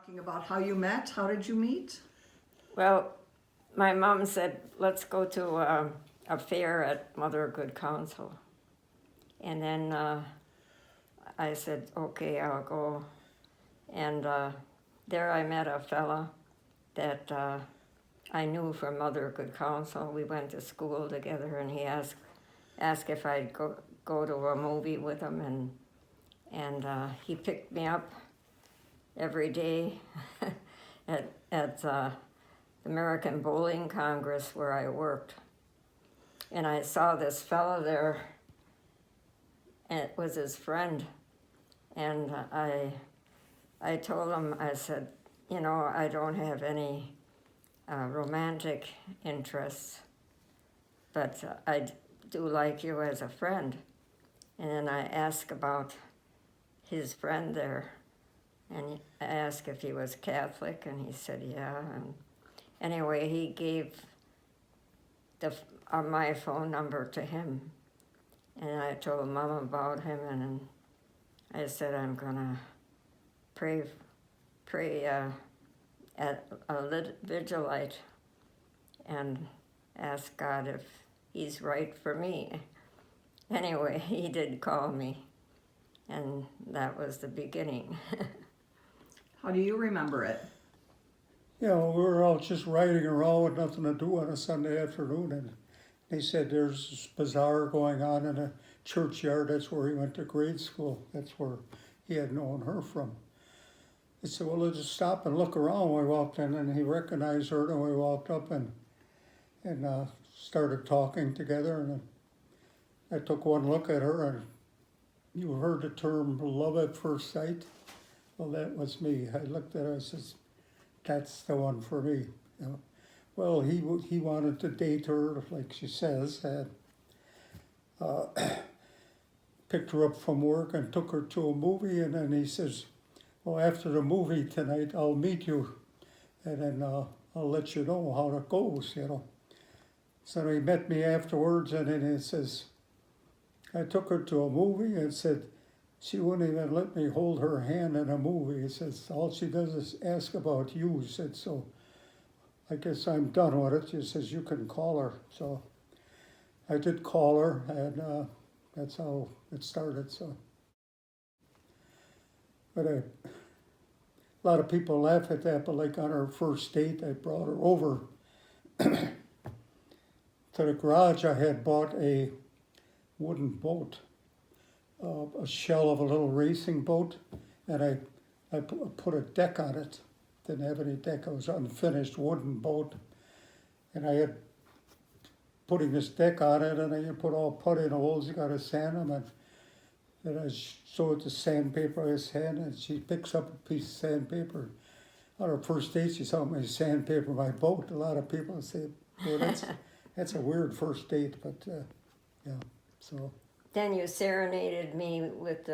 talking about how you met. How did you meet? Well, my mom said, let's go to a fair at Mother of Good Counsel. And then I said, okay, I'll go. And there I met a fella that I knew from Mother of Good Counsel. We went to school together, and he asked if I'd go to a movie with him, and he picked me up every day at the American Bowling Congress where I worked. And I saw this fellow there, and it was his friend. And I told him, I said, you know, I don't have any romantic interests, but I do like you as a friend. And then I asked about his friend there, and I asked if he was Catholic, and he said, yeah. And anyway, he gave my phone number to him, and I told Mom about him, and I said, I'm gonna pray at a vigilite and ask God if he's right for me. Anyway, he did call me, and that was the beginning. How do you remember it? You know, we were all just riding around with nothing to do on a Sunday afternoon, and they said there's this bazaar going on in a churchyard. That's where he went to grade school. That's where he had known her from. He said, well, let's just stop and look around. We walked in, and he recognized her, and we walked up and started talking together. And I took one look at her, and you heard the term love at first sight. Well, that was me. I looked at her, I says, that's the one for me. You know? Well, he wanted to date her, like she says, and picked her up from work and took her to a movie, and then he says, well, after the movie tonight, I'll meet you, and then I'll let you know how it goes, you know. So he met me afterwards, and then he says, I took her to a movie and said, she wouldn't even let me hold her hand in a movie. He says, all she does is ask about you. He said, so I guess I'm done with it. He says, you can call her. So I did call her, and that's how it started. So, but a lot of people laugh at that, but like on our first date, I brought her over to the garage. I had bought a wooden boat, a shell of a little racing boat, and I put a deck on it. Didn't have any deck. It was an unfinished wooden boat, and I had putting this deck on it, and then you put all putty in the holes. You got to sand them, and I showed the sandpaper I sand, and she picks up a piece of sandpaper. On our first date, she saw me sandpaper my boat. A lot of people say, well, that's a weird first date, but yeah, so. Then you serenaded me with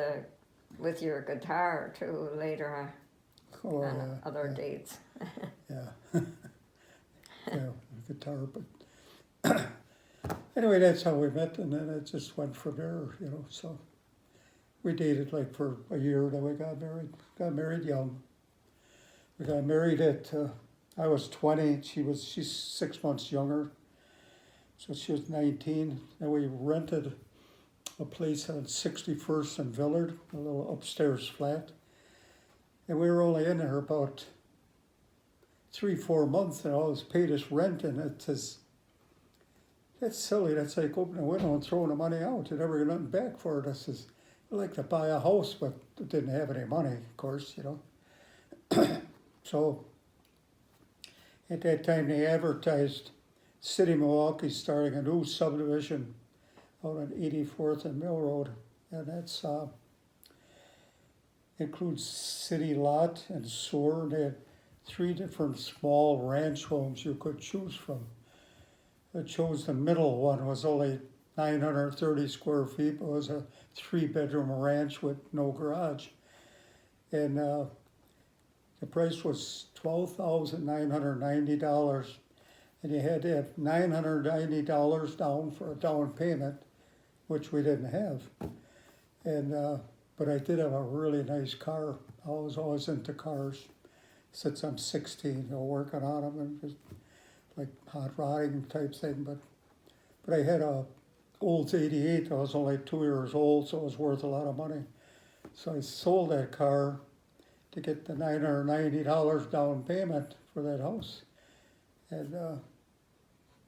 your guitar too later on other dates. Yeah, yeah, guitar, but anyway, that's how we met, and then it just went from there, you know, so. We dated like for a year, then we got married young. We got married at, I was 20, she's 6 months younger, so she was 19, and we rented a place on 61st and Villard, a little upstairs flat, and we were only in there about 3-4 months, and I always paid us rent, and it says, that's silly, that's like opening a window and throwing the money out, you never get nothing back for it. I says, I'd like to buy a house, but didn't have any money, of course, you know. So at that time they advertised City of Milwaukee starting a new subdivision out on 84th and Mill Road, and that's includes city lot and sewer. They had 3 different small ranch homes you could choose from. I chose the middle one, was only 930 square feet. It was a 3-bedroom ranch with no garage. And the price was $12,990. And you had to have $990 down for a down payment, which we didn't have. And but I did have a really nice car. I was always into cars. since I'm 16, working on them and just like hot rodding type thing. But I had a Olds 88. I was only 2 years old, so it was worth a lot of money. So I sold that car to get the $990 down payment for that house. And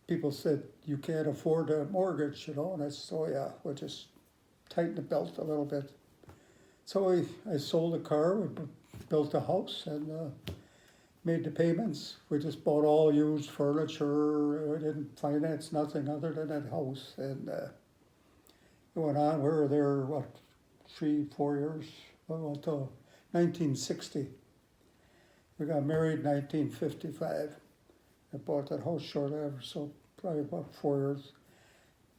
people said, you can't afford a mortgage, and I said, oh yeah, we'll just tighten the belt a little bit. So I sold the car, we built a house and made the payments. We just bought all used furniture. We didn't finance nothing other than that house. And it went on. We were there, 3-4 years, well, until 1960. We got married in 1955. I bought that house shortly after, so probably about 4 years.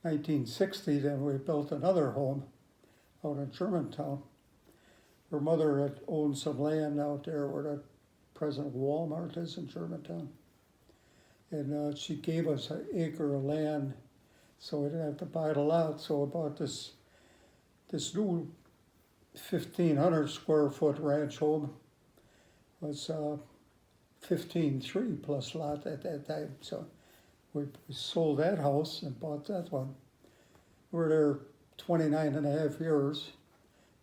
1960, then we built another home out in Germantown. Her mother had owned some land out there where the present Walmart is in Germantown. And she gave us an acre of land, so we didn't have to buy the lot. So I bought this new 1,500 square foot ranch home. It was 15.3 plus lot at that time. So we sold that house and bought that one. We were there 29 and a half years.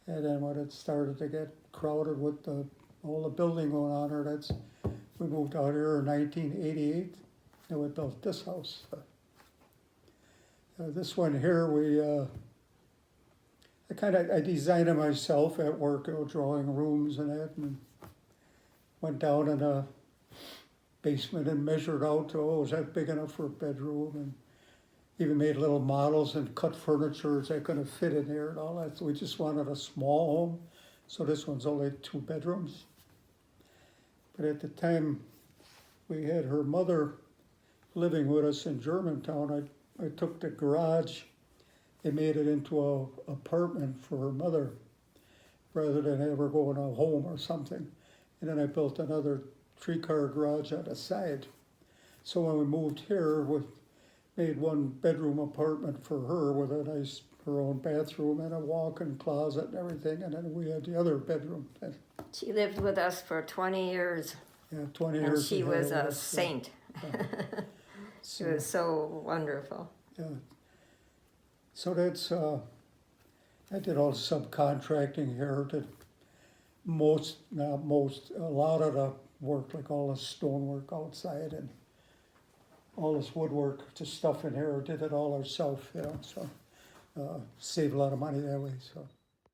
And then when it started to get crowded with all the building going on there, we moved out here in 1988, and we built this house. This one here, I designed it myself at work, drawing rooms and that, and went down in the basement and measured out, is that big enough for a bedroom? And even made little models and cut furniture that couldn't fit in there and all that. So we just wanted a small home. So this one's only 2 bedrooms. But at the time we had her mother living with us in Germantown, I took the garage and made it into an apartment for her mother rather than have her go in a home or something. And then I built another 3-car garage on the side. So when we moved here, we made 1-bedroom apartment for her with her own bathroom and a walk-in closet and everything, and then we had the other bedroom. She lived with us for 20 years. Yeah, 20 And years. she was ahead of a us, saint. yeah. She was so wonderful. Yeah. So that's, I did all the subcontracting here, did not most, a lot of the work, like all the stonework outside and all this woodwork, just stuff in here, did it all ourselves, so saved a lot of money that way, so.